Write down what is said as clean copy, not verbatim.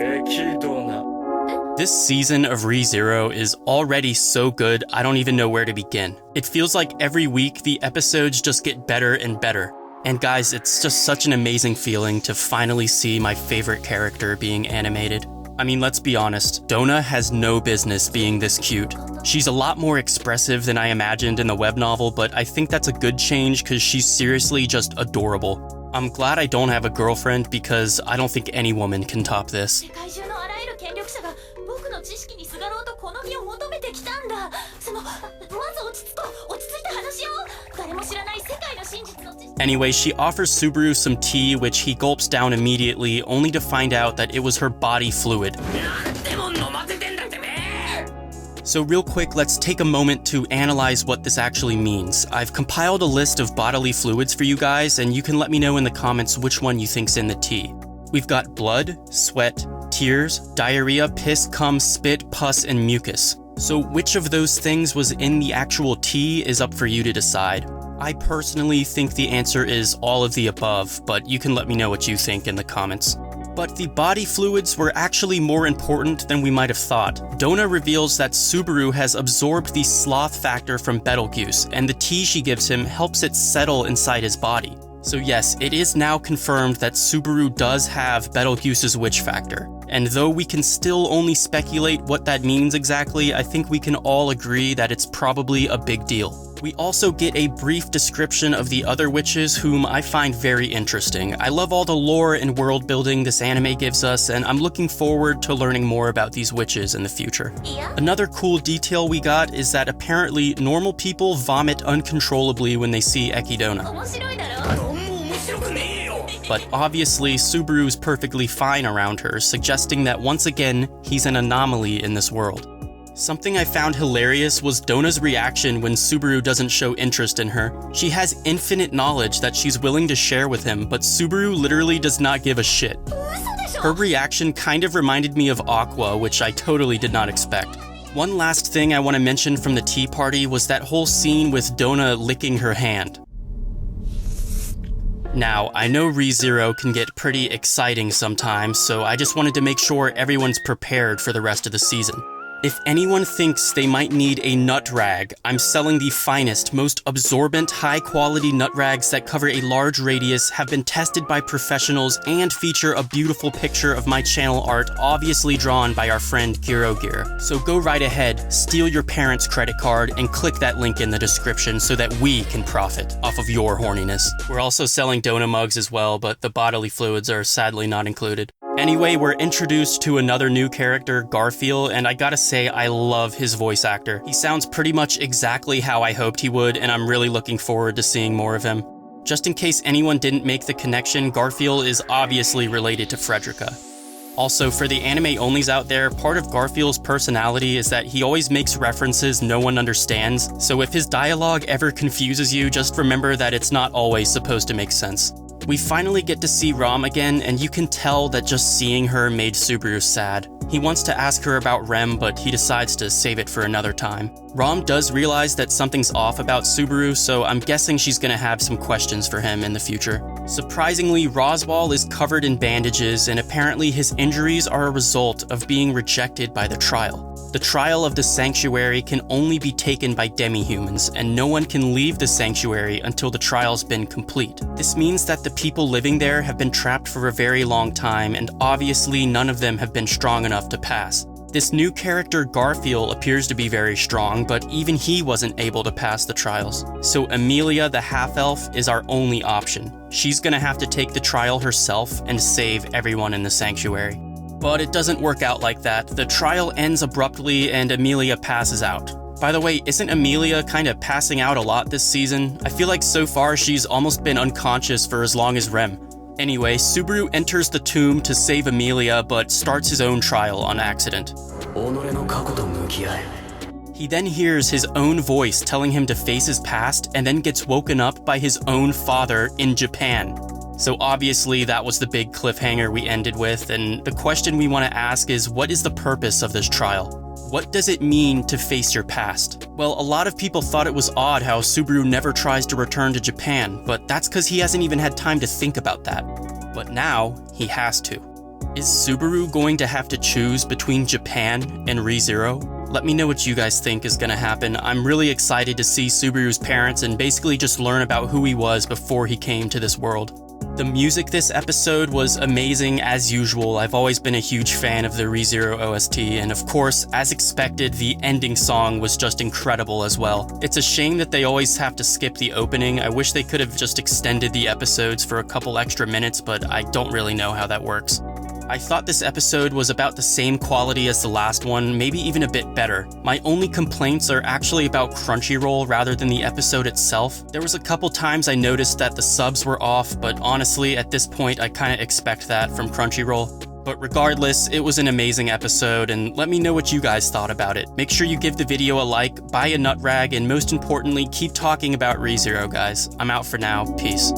Echidna. This season of ReZero is already so good, I don't even know where to begin. It feels like every week the episodes just get better and better. And guys, it's just such an amazing feeling to finally see my favorite character being animated. I mean, let's be honest, Donna has no business being this cute. She's a lot more expressive than I imagined in the web novel, but I think that's a good change because she's seriously just adorable. I'm glad I don't have a girlfriend because I don't think any woman can top this. Anyway, she offers Subaru some tea, which he gulps down immediately, only to find out that it was her body fluid. So real quick, let's take a moment to analyze what this actually means. I've compiled a list of bodily fluids for you guys, and you can let me know in the comments which one you think's in the tea. We've got blood, sweat, tears, diarrhea, piss, cum, spit, pus, and mucus. So which of those things was in the actual tea is up for you to decide. I personally think the answer is all of the above, but you can let me know what you think in the comments. But the body fluids were actually more important than we might have thought. Donna reveals that Subaru has absorbed the sloth factor from Betelgeuse, and the tea she gives him helps it settle inside his body. So yes, it is now confirmed that Subaru does have Betelgeuse's witch factor. And though we can still only speculate what that means exactly, I think we can all agree that it's probably a big deal. We also get a brief description of the other witches, whom I find very interesting. I love all the lore and world building this anime gives us, and I'm looking forward to learning more about these witches in the future. Another cool detail we got is that apparently normal people vomit uncontrollably when they see Echidna. But obviously, Subaru's perfectly fine around her, suggesting that once again, he's an anomaly in this world. Something I found hilarious was Donna's reaction when Subaru doesn't show interest in her. She has infinite knowledge that she's willing to share with him, but Subaru literally does not give a shit. Her reaction kind of reminded me of Aqua, which I totally did not expect. One last thing I want to mention from the tea party was that whole scene with Donna licking her hand. Now, I know ReZero can get pretty exciting sometimes, so I just wanted to make sure everyone's prepared for the rest of the season. If anyone thinks they might need a nut rag, I'm selling the finest, most absorbent, high-quality nut rags that cover a large radius, have been tested by professionals, and feature a beautiful picture of my channel art, obviously drawn by our friend Gear. So go right ahead, steal your parents' credit card, and click that link in the description so that we can profit off of your horniness. We're also selling Donna mugs as well, but the bodily fluids are sadly not included. Anyway, we're introduced to another new character, Garfiel, and I gotta say I love his voice actor. He sounds pretty much exactly how I hoped he would, and I'm really looking forward to seeing more of him. Just in case anyone didn't make the connection, Garfiel is obviously related to Frederica. Also, for the anime-onlys out there, part of Garfiel's personality is that he always makes references no one understands, so if his dialogue ever confuses you, just remember that it's not always supposed to make sense. We finally get to see Rom again, and you can tell that just seeing her made Subaru sad. He wants to ask her about Rem, but he decides to save it for another time. Rom does realize that something's off about Subaru, so I'm guessing she's gonna have some questions for him in the future. Surprisingly, Roswaal is covered in bandages, and apparently his injuries are a result of being rejected by the trial. The trial of the sanctuary can only be taken by demi-humans, and no one can leave the sanctuary until the trial's been complete. This means that the people living there have been trapped for a very long time, and obviously none of them have been strong enough to pass. This new character, Garfiel, appears to be very strong, but even he wasn't able to pass the trials. So Emilia, the half-elf, is our only option. She's gonna have to take the trial herself and save everyone in the sanctuary. But it doesn't work out like that. The trial ends abruptly and Emilia passes out. By the way, isn't Emilia kind of passing out a lot this season? I feel like so far she's almost been unconscious for as long as Rem. Anyway, Subaru enters the tomb to save Emilia, but starts his own trial on accident. He then hears his own voice telling him to face his past, and then gets woken up by his own father in Japan. So obviously that was the big cliffhanger we ended with, and the question we want to ask is, what is the purpose of this trial? What does it mean to face your past? Well, a lot of people thought it was odd how Subaru never tries to return to Japan, but that's because he hasn't even had time to think about that. But now, he has to. Is Subaru going to have to choose between Japan and rezero? Let me know what you guys think is gonna happen. I'm really excited to see Subaru's parents and basically just learn about who he was before he came to this world. The music this episode was amazing as usual. I've always been a huge fan of the rezero OST, and of course, as expected, the ending song was just incredible as well. It's a shame that they always have to skip the opening. I wish they could have just extended the episodes for a couple extra minutes, but I don't really know how that works. I thought this episode was about the same quality as the last one, maybe even a bit better. My only complaints are actually about Crunchyroll rather than the episode itself. There was a couple times I noticed that the subs were off, but honestly, at this point, I kinda expect that from Crunchyroll. But regardless, it was an amazing episode, and let me know what you guys thought about it. Make sure you give the video a like, buy a nut rag, and most importantly, keep talking about rezero, guys. I'm out for now. Peace.